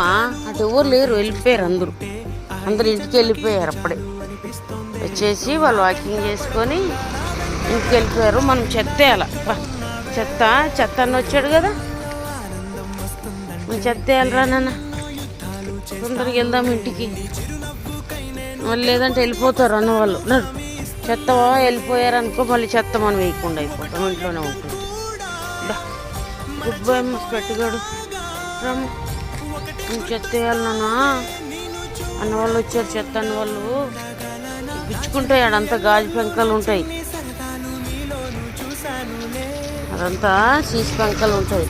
అటు ఎవరు లేరు, వెళ్ళిపోయారు అందరు ఇంటికి వెళ్ళిపోయారు అప్పుడే. వచ్చేసి వాళ్ళు వాకింగ్ చేసుకొని ఇంటికి వెళ్ళిపోయారు. మనం చెత్త వేయాల, చెత్త అన్న వచ్చాడు కదా, మనం చెత్త వేయాలరా నాన్న, తొందరగా వెళ్దాం ఇంటికి. మళ్ళీ లేదంటే వెళ్ళిపోతారు అన్న వాళ్ళు. చెత్త వెళ్ళిపోయారు అనుకో, మళ్ళీ చెత్త మనం వేయకుండా అయిపోతాం, ఇంట్లోనే ఉంటుంది. గుడ్ బై అమ్మ పెట్టగాడు, రమ్మ చెత్త వేయాలి నాన్న అన్న వాళ్ళు వచ్చారు. చెత్త అన్న వాళ్ళు పిచ్చుకుంటాయి, ఆడంతా గాజు పెంకలు ఉంటాయి, అదంతా సీసి పెంకలు ఉంటాయి.